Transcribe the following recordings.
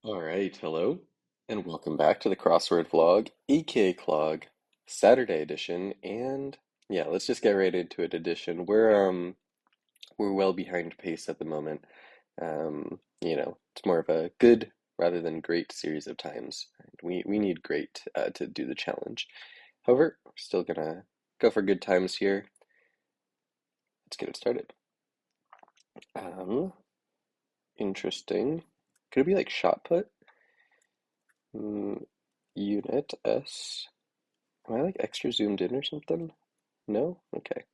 All right, hello, and welcome back to the Crossword vlog, aka Clog, Saturday edition, and yeah, let's just get right into it. Edition. We're well behind pace at the moment. It's more of a good rather than great series of times. And we need great to do the challenge. However, we're still gonna go for good times here. Let's get it started. Um, Interesting. Could it be like shot put? Mm, Unit S. Am I like extra zoomed in or something? No? Okay.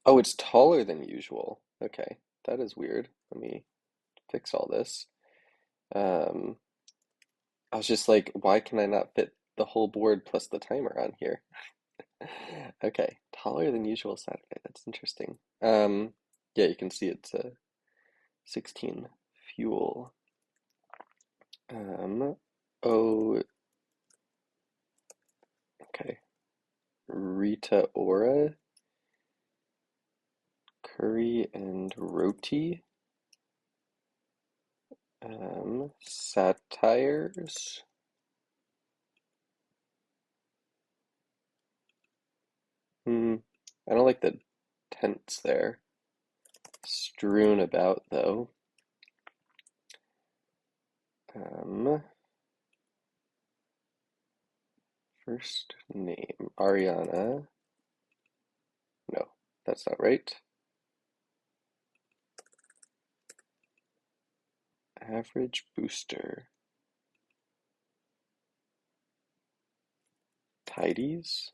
Oh, it's taller than usual. Okay. That is weird. Let me fix all this. Um, I was just like, why can I not fit the whole board plus the timer on here? Okay. Taller than usual Saturday. That's interesting. Yeah, you can see it's a 16 fuel. Um, oh, okay. Rita Ora, curry and roti. Satires. Hmm. I don't like the tents there. Strewn about though. Um, First name Ariana. No, that's not right. Average booster. Tidies.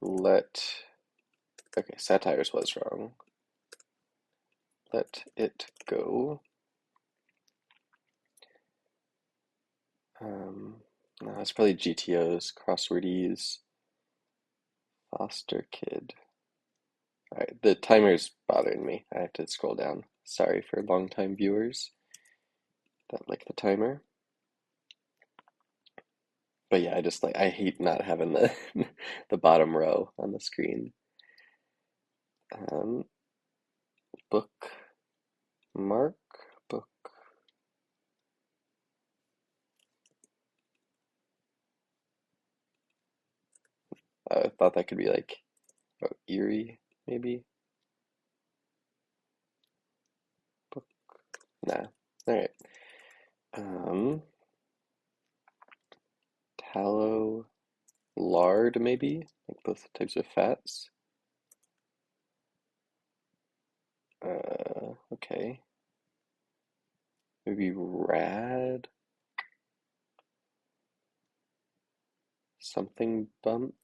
Let. Okay, satires was wrong. Let it go. No, it's probably GTOs, crosswordies, foster kid. All right, the timer's bothering me. I have to scroll down. Sorry for long-time viewers that like the timer. But yeah, I hate not having the the bottom row on the screen. Um, Book mark book. I thought that could be like Erie, maybe. Book. Nah. All right. Um, Tallow lard, maybe like both types of fats. Okay. Maybe rad something bump.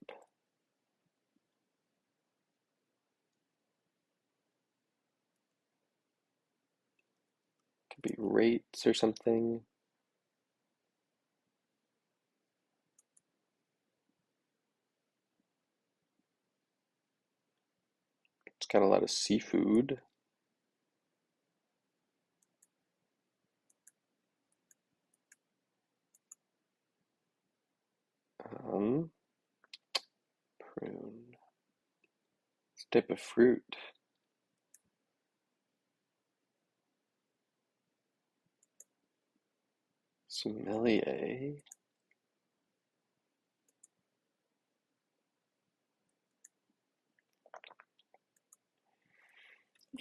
Could be rates or something. It's got a lot of seafood. Um, Prune. It's a type of fruit. Sommelier.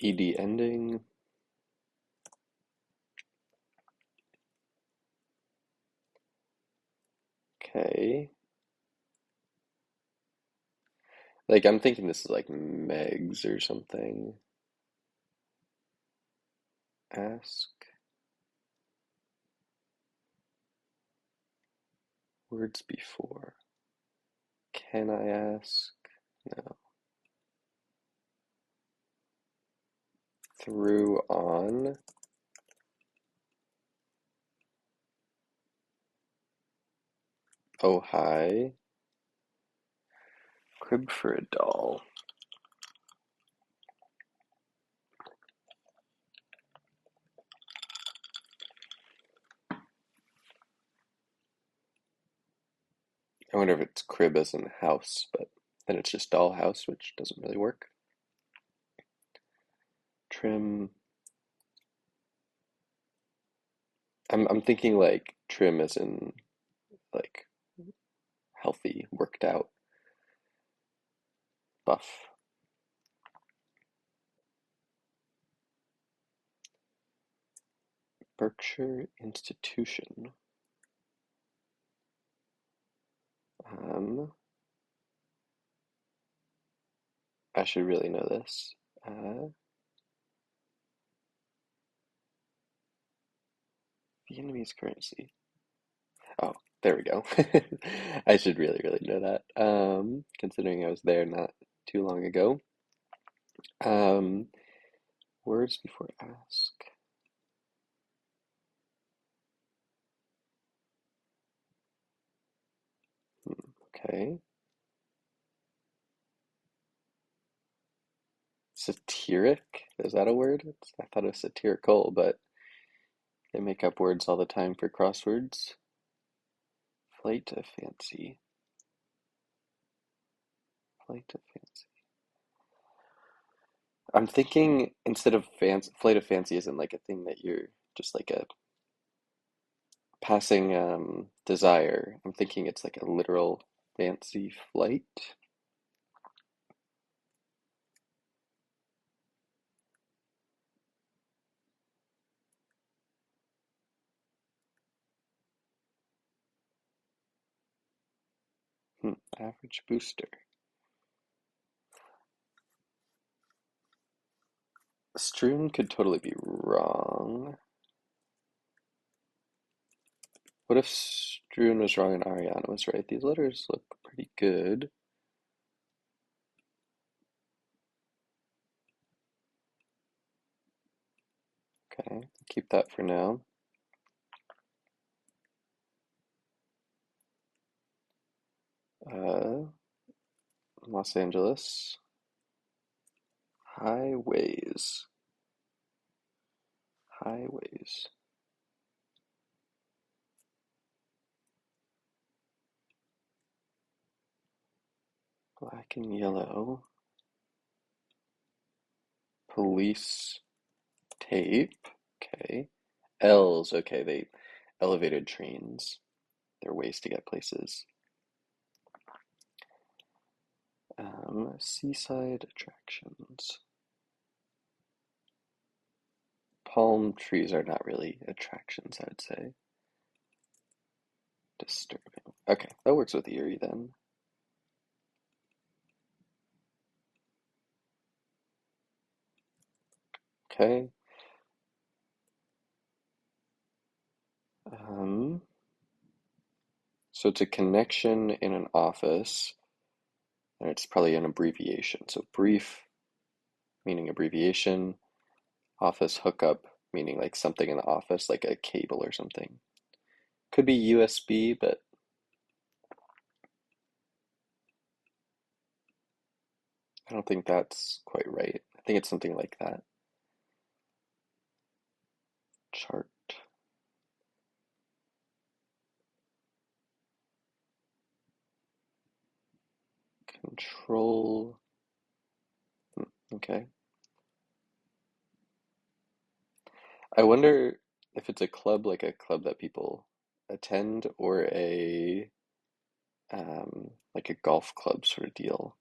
ED ending. Okay. Like I'm thinking this is like Megs or something. Ask. Words before. Can I ask? No. Through on. Oh hi. Crib for a doll. I wonder if it's crib as in house, but then it's just doll house, which doesn't really work. Trim. I'm thinking like trim as in like healthy, worked out, buff. Berkshire institution. Um, I should really know this. Vietnamese currency. Oh, there we go. I should really, really know that. Considering I was there not too long ago. Um, words before ask. Okay. Satiric? Is that a word? I thought it was satirical, but they make up words all the time for crosswords. Flight of fancy. Flight of fancy. I'm thinking instead of fancy, flight of fancy isn't like a thing that you're just like a passing desire. I'm thinking it's like a literal fancy flight. Average booster. Strewn could totally be wrong. What if Strewn was wrong and Ariana was right? These letters look pretty good. Okay, keep that for now. Uh, Los Angeles. Highways. Highways. Black and yellow. Police tape. Okay. L's. Okay, they elevated trains. They're ways to get places. Seaside attractions. Palm trees are not really attractions, I would say. Disturbing. Okay, that works with Erie then. Okay. Um, so it's a connection in an office, and it's probably an abbreviation. So brief, meaning abbreviation, office hookup, meaning like something in the office, like a cable or something. Could be USB, but I don't think that's quite right. I think it's something like that. Chart. Control. Okay. I wonder if it's a club, like a club that people attend, or a like a golf club sort of deal.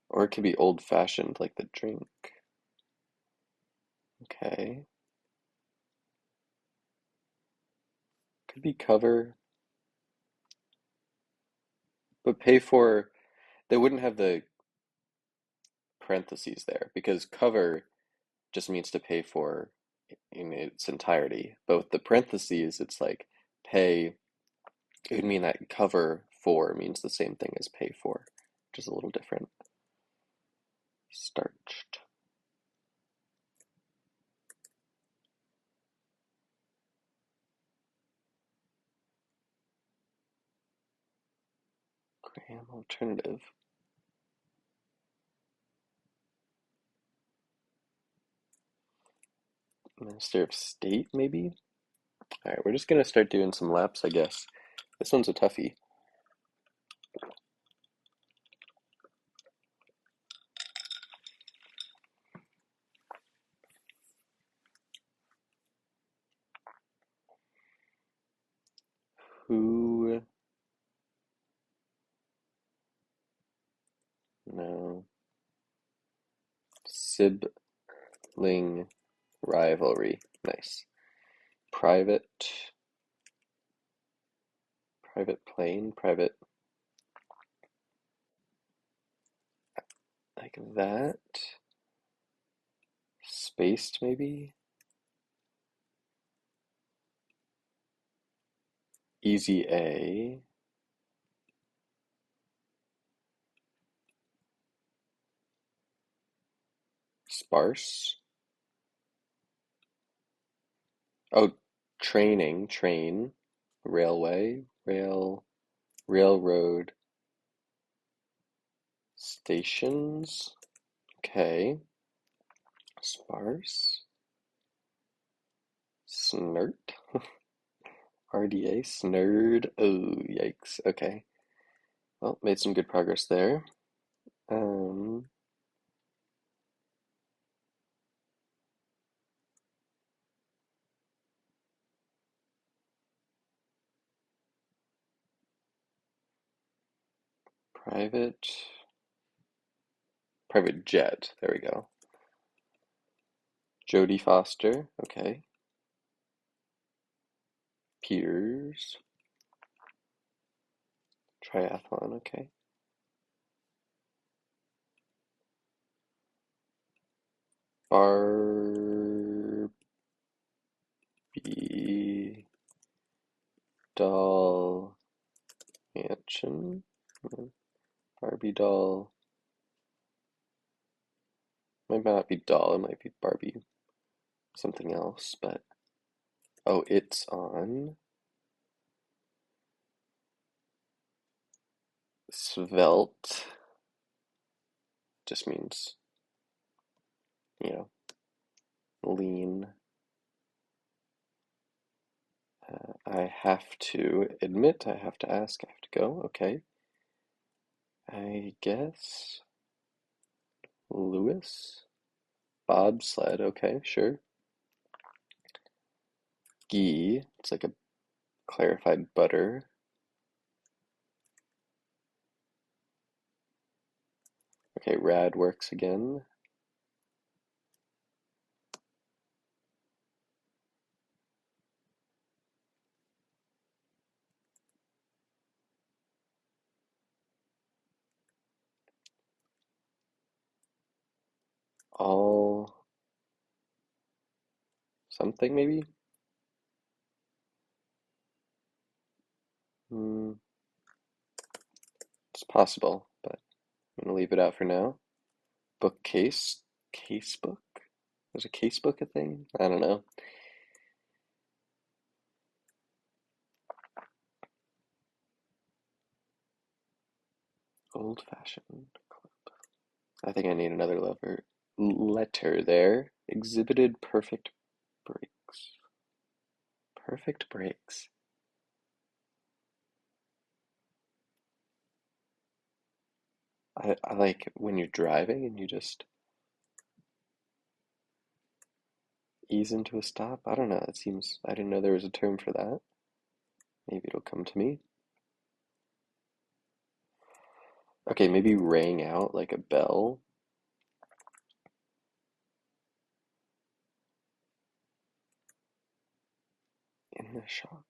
Or it could be old fashioned, like the drink. Okay. Could be cover, but pay for, they wouldn't have the parentheses there because cover just means to pay for in its entirety. But with the parentheses, it's like pay, it would mean that cover for means the same thing as pay for, which is a little different. Starched. Graham alternative. Minister of State, maybe? All right, we're just gonna start doing some laps, I guess. This one's a toughie. Sibling rivalry. Nice. Private, private plane, private, like that. Spaced, maybe? Easy A. Sparse. Oh, training, train. Railway, railroad. Stations. Okay. Sparse. Snert. RDA. Snerd. Oh, yikes. Okay. Well, made some good progress there. Um, private. Private jet. There we go. Jodie Foster. Okay. Peters. Triathlon. Okay. Barbie doll mansion. Barbie doll. Might not be doll. It might be Barbie something else. But oh, it's on. Svelte just means, you know, lean. I have to admit, I have to ask, I have to go. Okay. I guess Lewis? Bobsled. Okay, sure. Ghee. It's like a clarified butter. Okay, rad works again. All something maybe? Hmm, it's possible, but I'm gonna leave it out for now. Bookcase? Casebook? Is a casebook a thing? I don't know. Old fashioned. I think I need another letter there. Exhibited perfect breaks. Perfect breaks. I like when you're driving and you just ease into a stop. I don't know. It seems I didn't know there was a term for that. Maybe it'll come to me. Okay, maybe rang out like a bell in the shop.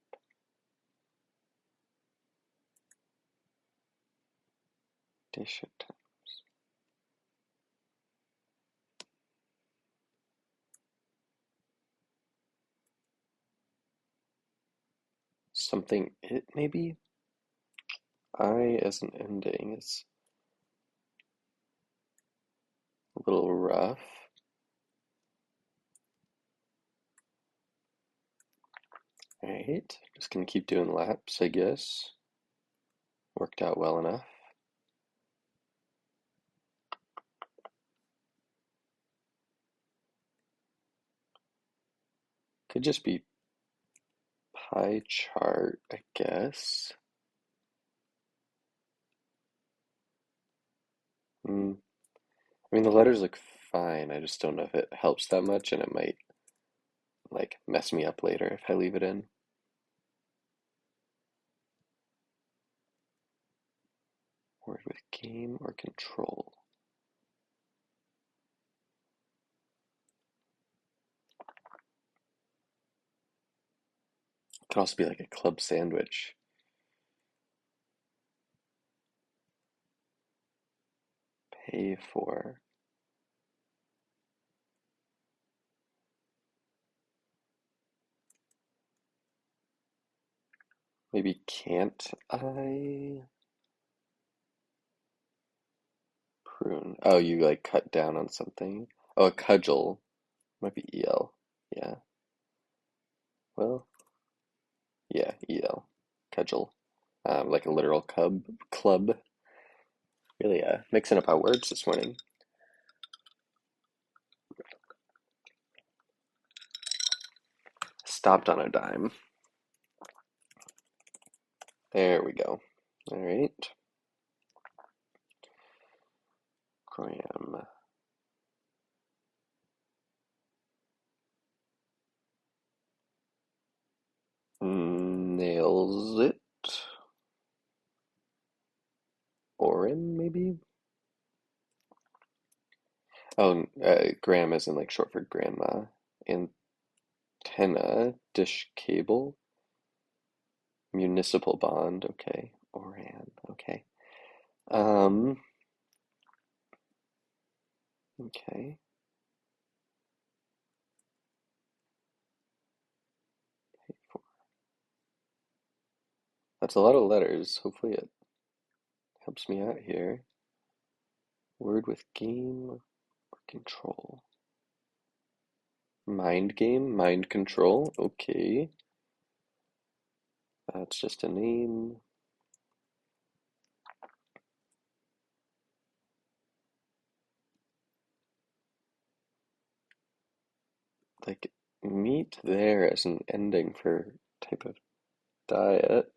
Dish it. Something it maybe? I as an ending is a little rough. Alright, just gonna keep doing laps, I guess. Worked out well enough. Could just be pie chart, I guess. Hmm. I mean, the letters look fine. I just don't know if it helps that much, and it might like mess me up later if I leave it in. Word with game or control. could also be like a club sandwich. Pay for. Maybe can't I prune? Oh, you like cut down on something. Oh, a cudgel. Might be EL. Yeah. Well, yeah, EL. Cudgel. Like a literal club. Really, mixing up our words this morning. Stopped on a dime. There we go. All right. Gram. Nails it. Orin, maybe? Oh, gram isn't like short for grandma. Antenna, dish cable, municipal bond, okay. Oran, okay. Um, okay. That's a lot of letters. Hopefully it helps me out here. Word with game or control. Mind game, mind control, okay. That's just a name. Like meat there as an ending for type of diet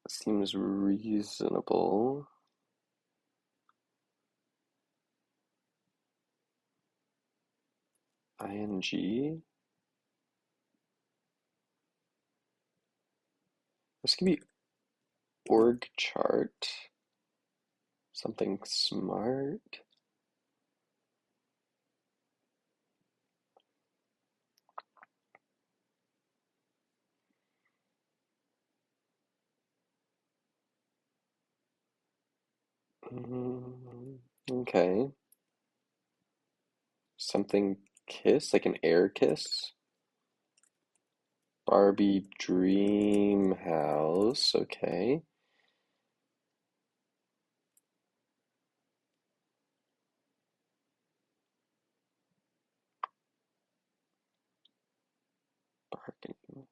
seems reasonable. ING. This could be org chart. Something smart. Okay. Something kiss, like an air kiss. Barbie dream house. Okay. Bargaining.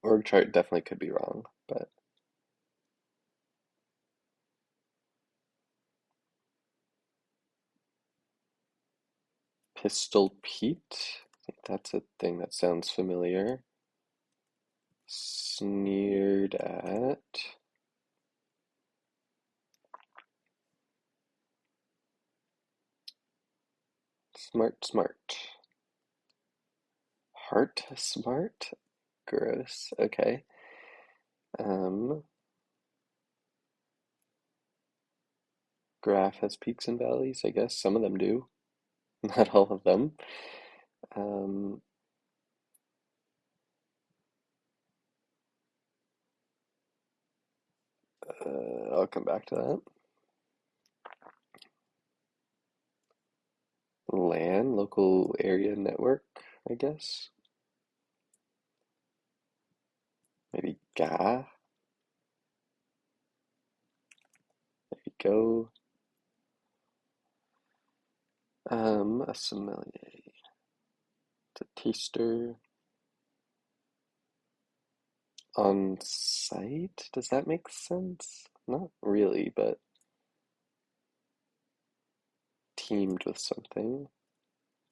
Org chart definitely could be wrong, but Pistol Pete. I think that's a thing that sounds familiar. Sneered at. Smart, smart. Heart smart? Gross. Okay. Um, Graph has peaks and valleys, I guess. Some of them do. Not all of them. Um, I'll come back to that. LAN, local area network, I guess. Maybe GA. There you go. A sommelier. It's a taster. On site? Does that make sense? Not really, but teamed with something.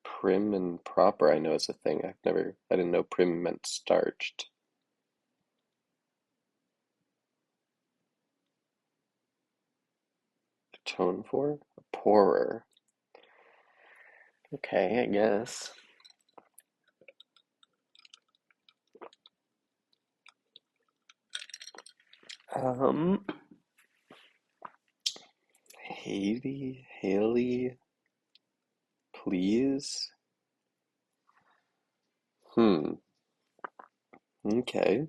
Prim and proper, I know is a thing. I didn't know prim meant starched. Atone for? Poorer. Okay, I guess. Um, Haley, please. Hmm. Okay.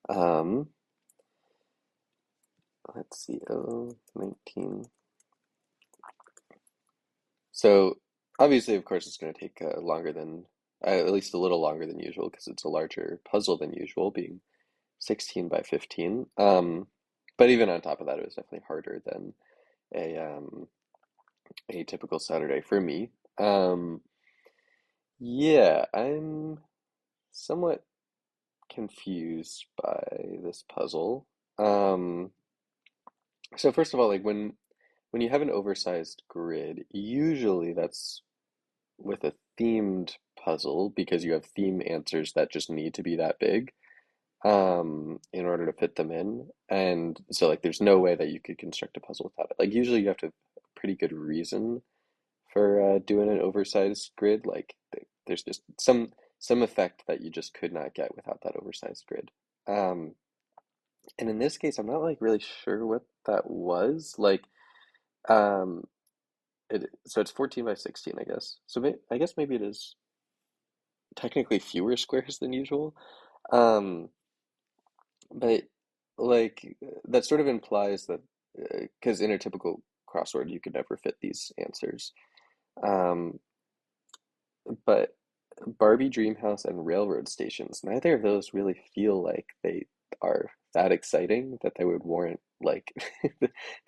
Um, let's see. Oh, 19. So obviously, of course, it's going to take longer than, at least a little longer than usual, because it's a larger puzzle than usual, being 16 by 15. But even on top of that, it was definitely harder than a a typical Saturday for me. Um, yeah, I'm somewhat confused by this puzzle. Um, so first of all, like when you have an oversized grid, usually that's with a themed puzzle because you have theme answers that just need to be that big in order to fit them in. And so like there's no way that you could construct a puzzle without it. Like usually you have to have a pretty good reason for doing an oversized grid. Like there's just some effect that you just could not get without that oversized grid. Um, and in this case, I'm not like really sure what that was. Like um, so it's 14 by 16, I guess. So I guess maybe it is technically fewer squares than usual. Um, but like that sort of implies that because in a typical crossword you could never fit these answers. Um, but Barbie Dreamhouse and Railroad Stations, neither of those really feel like they are that exciting that they would warrant like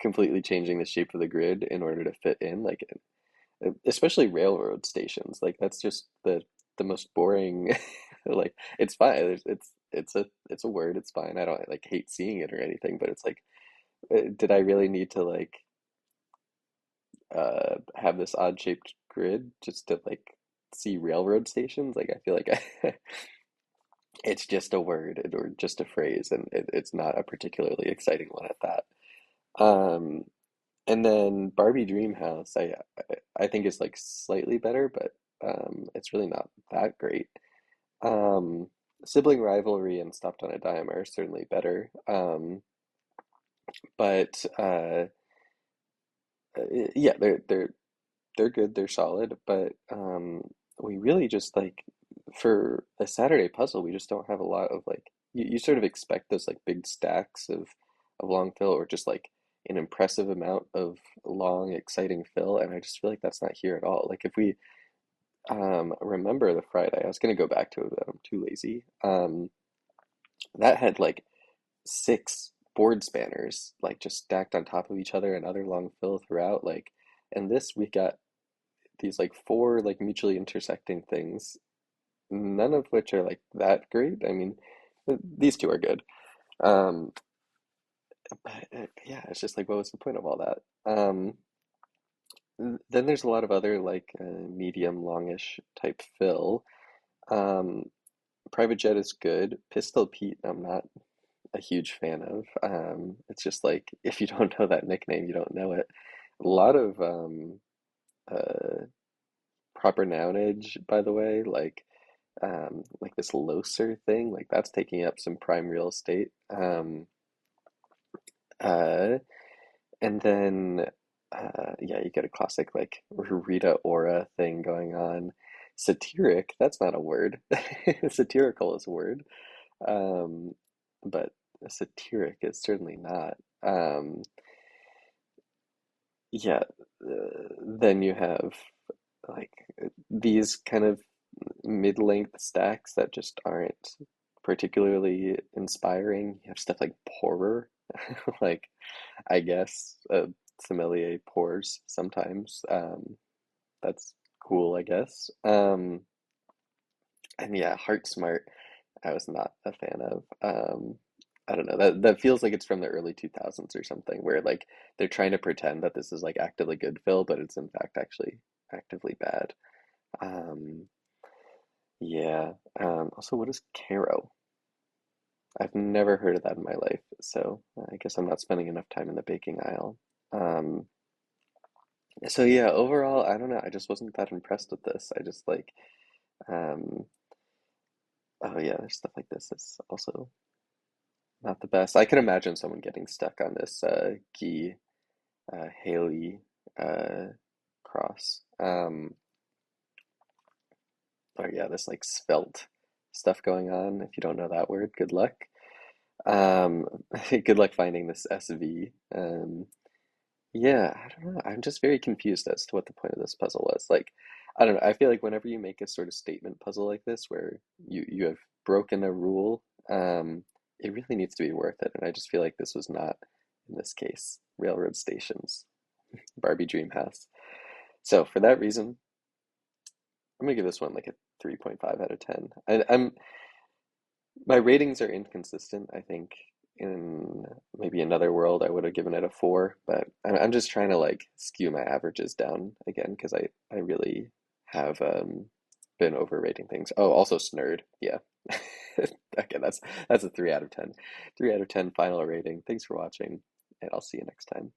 completely changing the shape of the grid in order to fit in. Like especially railroad stations. Like that's just the most boring. Like it's fine. It's a word. It's fine. I don't like hate seeing it or anything, but it's like, did I really need to like have this odd shaped grid just to like see railroad stations? Like I feel like it's just a word or just a phrase, and it's not a particularly exciting one at that. Um, And then Barbie Dreamhouse, I think is like slightly better, but it's really not that great. Um, Sibling Rivalry and Stopped on a Dime are certainly better. But yeah, they're good, they're solid, but we really just like for a Saturday puzzle, we just don't have a lot of like you sort of expect those like big stacks of long fill or just like an impressive amount of long, exciting fill, and I just feel like that's not here at all. Like if we remember the Friday, I was gonna go back to it, but I'm too lazy. That had like six board spanners like just stacked on top of each other and other long fill throughout, like and this we got these like four like mutually intersecting things, none of which are like that great. I mean, these two are good. Um, but yeah, it's just like, what was the point of all that? Then there's a lot of other like medium longish type fill. Um, Private Jet is good. Pistol Pete, I'm not a huge fan of. It's just like if you don't know that nickname, you don't know it. A lot of uh, proper nounage, by the way, like this Loser thing, like that's taking up some prime real estate. Uh, and then yeah, you get a classic like Rita Ora thing going on. Satiric, that's not a word. Satirical is a word. Um, but satiric is certainly not. Um, yeah, then you have like these kind of mid-length stacks that just aren't particularly inspiring. You have stuff like Poorer, like I guess sommelier pours sometimes. That's cool, I guess. And yeah, Heart Smart, I was not a fan of. I don't know. That feels like it's from the early 2000s or something, where like they're trying to pretend that this is like actively good fill, but it's in fact actually actively bad. Um, yeah. Also, what is Caro? I've never heard of that in my life, so I guess I'm not spending enough time in the baking aisle. Um, so yeah, overall, I don't know. I just wasn't that impressed with this. I just like, um, oh yeah, there's stuff like this. It's also not the best. I can imagine someone getting stuck on this key Haley cross. Oh yeah, this like svelte stuff going on. If you don't know that word, good luck. Um, good luck finding this SV. Yeah, I don't know. I'm just very confused as to what the point of this puzzle was. Like, I don't know. I feel like whenever you make a sort of statement puzzle like this, where you have broken a rule, it really needs to be worth it. And I just feel like this was not in this case. Railroad stations, Barbie Dream House. So for that reason, I'm gonna give this one like a 3.5 out of 10. My ratings are inconsistent. I think in maybe another world I would have given it a 4, but I'm just trying to like skew my averages down again because I really have been overrating things. Oh, also Snurd. Yeah. Okay, that's a 3 out of 10. 3 out of 10 final rating. Thanks for watching, and I'll see you next time.